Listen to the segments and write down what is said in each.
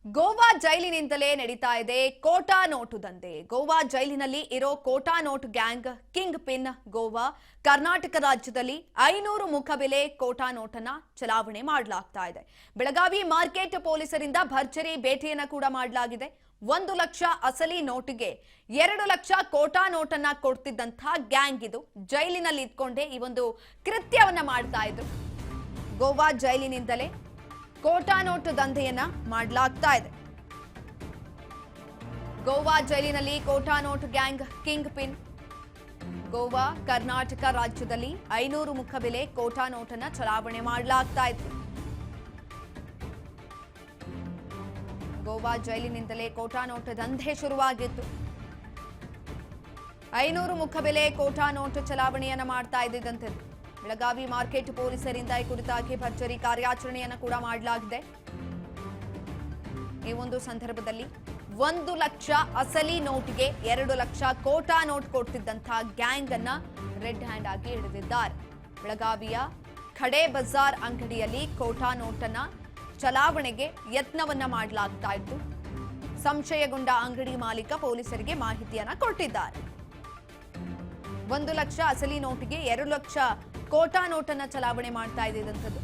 ಗೋವಾ ಜೈಲಿನಿಂದಲೇ ನಡೀತಾ ಇದೆ ಕೋಟಾ ನೋಟು ದಂಧೆ. ಗೋವಾ ಜೈಲಿನಲ್ಲಿ ಇರೋ ಕೋಟಾ note gang kingpin Goa Karnataka ರಾಜ್ಯದಲ್ಲಿ 500 ಮುಖಬೆಲೆ ಕೋಟಾ ನೋಟನ್ನ ಚಲಾವಣೆ ಮಾಡಲಾಗ್ತಾ ಇದೆ. ಬೆಳಗಾವಿ ಮಾರ್ಕೆಟ್ ಪೊಲೀಸರಿಂದ ಭರ್ಜರಿ ಭೇಟಿಯನ್ನ ಕೂಡ ಮಾಡಲಾಗಿದೆ. 1 ಲಕ್ಷ ಅಸಲಿ ನೋಟಿಗೆ 2 ಲಕ್ಷ ಕೋಟಾ ನೋಟನ್ನ ಕೊಡ್ತಿದ್ದಂತಹ ಗ್ಯಾಂಗ್ ಇದು. ಜೈಲಿನಲ್ಲಿ ಇದ್ಕೊಂಡೇ ಈ ಒಂದು ಕೃತ್ಯವನ್ನ ಮಾಡ್ತಾ ಇದ್ರು. ಗೋವಾ ಜೈಲಿನಿಂದಲೇ ಕೋಟಾ ನೋಟ್ ದಂಧೆಯನ್ನ ಮಾಡಲಾಗ್ತಾ ಇದೆ. ಗೋವಾ ಜೈಲಿನಲ್ಲಿ ಕೋಟಾ note gang kingpin Goa Karnataka ರಾಜ್ಯದಲ್ಲಿ 500 ಮುಖಬೆಲೆ ಕೋಟಾ ನೋಟನ್ನ ಚಲಾವಣೆ ಮಾಡಲಾಗ್ತಾ ಇತ್ತು. ಗೋವಾ ಜೈಲಿನಿಂದಲೇ ಕೋಟಾ ನೋಟ್ ದಂಧೆ ಶುರುವಾಗಿತ್ತು. 500 ಮುಖಬೆಲೆ ಕೋಟಾ ನೋಟ್ ಚಲಾವಣೆಯನ್ನ ಮಾಡ್ತಾ ಇದ್ದಂತೆ ಬೆಳಗಾವಿ ಮಾರ್ಕೆಟ್ ಪೊಲೀಸರಿಂದ ಈ ಕುರಿತಾಗಿ ಭರ್ಜರಿ ಕಾರ್ಯಾಚರಣೆಯನ್ನು ಕೂಡ ಮಾಡಲಾಗಿದೆ. ಈ ಒಂದು ಸಂದರ್ಭದಲ್ಲಿ 1 ಲಕ್ಷ ಅಸಲಿ ನೋಟ್ಗೆ 2 ಲಕ್ಷ ಕೋಟಾ ನೋಟ್ ಕೊಡ್ತಿದ್ದಂತಹ ಗ್ಯಾಂಗ್ ಅನ್ನ ರೆಡ್ ಹ್ಯಾಂಡ್ ಆಗಿ ಹಿಡಿದಿದ್ದಾರೆ. ಬೆಳಗಾವಿಯ ಖಡೆ ಬಜಾರ್ ಅಂಗಡಿಯಲ್ಲಿ ಕೋಟಾ ನೋಟನ್ನ ಚಲಾವಣೆಗೆ ಯತ್ನವನ್ನ ಮಾಡಲಾಗ್ತಾ ಇತ್ತು. ಸಂಶಯಗೊಂಡ ಅಂಗಡಿ ಮಾಲೀಕ ಪೊಲೀಸರಿಗೆ ಮಾಹಿತಿಯನ್ನ ಕೊಟ್ಟಿದ್ದಾರೆ. 1 ಲಕ್ಷ ಅಸಲಿ ನೋಟಿಗೆ 2 ಲಕ್ಷ ಕೋಟಾ ನೋಟನ್ನ ಚಲಾವಣೆ ಮಾಡ್ತಾ ಇದ್ದಂಥದ್ದು.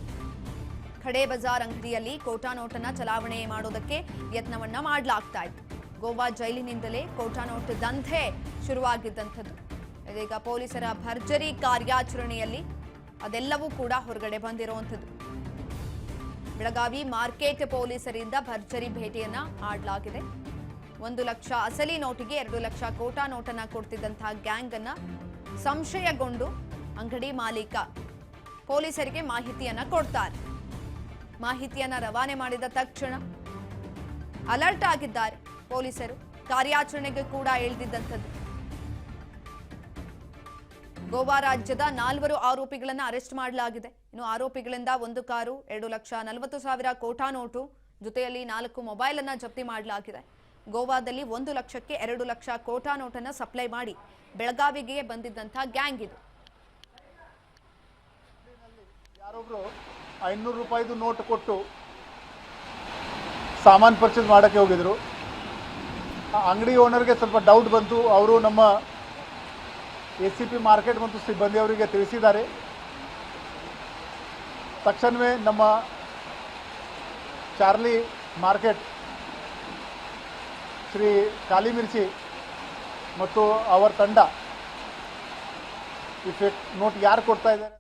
ಖಡೆ ಬಜಾರ್ ಅಂಗಡಿಯಲ್ಲಿ ಕೋಟಾ ನೋಟನ್ನ ಚಲಾವಣೆ ಮಾಡೋದಕ್ಕೆ ಯತ್ನವನ್ನ ಮಾಡಲಾಗ್ತಾ ಇತ್ತು. ಗೋವಾ ಜೈಲಿನಿಂದಲೇ ಕೋಟಾ ನೋಟ್ ದಂಧೆ ಶುರುವಾಗಿದ್ದಂಥದ್ದು. ಇದೀಗ ಪೊಲೀಸರ ಭರ್ಜರಿ ಕಾರ್ಯಾಚರಣೆಯಲ್ಲಿ ಅದೆಲ್ಲವೂ ಕೂಡ ಹೊರಗಡೆ ಬಂದಿರುವಂಥದ್ದು. ಬೆಳಗಾವಿ ಮಾರ್ಕೆಟ್ ಪೊಲೀಸರಿಂದ ಭರ್ಜರಿ ಭೇಟಿಯನ್ನ ಮಾಡಲಾಗಿದೆ. 1 ಲಕ್ಷ ಅಸಲಿ ನೋಟಿಗೆ 2 ಲಕ್ಷ ಕೋಟಾ ನೋಟನ್ನ ಕೊಡ್ತಿದ್ದಂತಹ ಗ್ಯಾಂಗ್ ಅನ್ನ ಸಂಶಯಗೊಂಡು ಅಂಗಡಿ ಮಾಲೀಕ ಪೊಲೀಸರಿಗೆ ಮಾಹಿತಿಯನ್ನ ಕೊಡ್ತಾರೆ. ಮಾಹಿತಿಯನ್ನ ರವಾನೆ ಮಾಡಿದ ತಕ್ಷಣ ಅಲರ್ಟ್ ಆಗಿದ್ದಾರೆ ಪೊಲೀಸರು. ಕಾರ್ಯಾಚರಣೆಗೆ ಕೂಡ ಇಳಿದಿದ್ದಂಥದ್ದು. ಗೋವಾ ರಾಜ್ಯದ 4 ಆರೋಪಿಗಳನ್ನ ಅರೆಸ್ಟ್ ಮಾಡಲಾಗಿದೆ. ಇನ್ನು ಆರೋಪಿಗಳಿಂದ 1 ಕಾರು, 2,40,000 ಕೋಟಾ ನೋಟು, ಜೊತೆಯಲ್ಲಿ 4 ಮೊಬೈಲ್ ಅನ್ನ ಜಪ್ತಿ ಮಾಡಲಾಗಿದೆ. ಗೋವಾದಲ್ಲಿ 1 ಲಕ್ಷಕ್ಕೆ 2 ಲಕ್ಷ ಕೋಟಾ ನೋಟನ್ನ ಸಪ್ಲೈ ಮಾಡಿ ಬೆಳಗಾವಿಗೆ ಬಂದಿದ್ದಂತಹ ಗ್ಯಾಂಗ್ ಇದು. ಯಾರೊಬ್ರು 500 ರೂಪಾಯಿದು ನೋಟ್ ಕೊಟ್ಟು ಸಾಮಾನು ಪರ್ಚೇಸ್ ಮಾಡೋಕ್ಕೆ ಹೋಗಿದ್ರು. ಅಂಗಡಿ ಓನರ್ಗೆ ಸ್ವಲ್ಪ ಡೌಟ್ ಬಂತು. ಅವರು ನಮ್ಮ ACP ಮಾರ್ಕೆಟ್ ಮತ್ತು ಸಿಬ್ಬಂದಿಯವರಿಗೆ ತಿಳಿಸಿದ್ದಾರೆ. ತಕ್ಷಣವೇ ನಮ್ಮ ಚಾರ್ಲಿ ಮಾರ್ಕೆಟ್ ಶ್ರೀ ಕಾಲಿ ಮಿರ್ಚಿ ಮತ್ತು ಅವರ ತಂಡ ಈ ಫೇಕ್ ನೋಟ್ ಯಾರು ಕೊಡ್ತಾ ಇದ್ದಾರೆ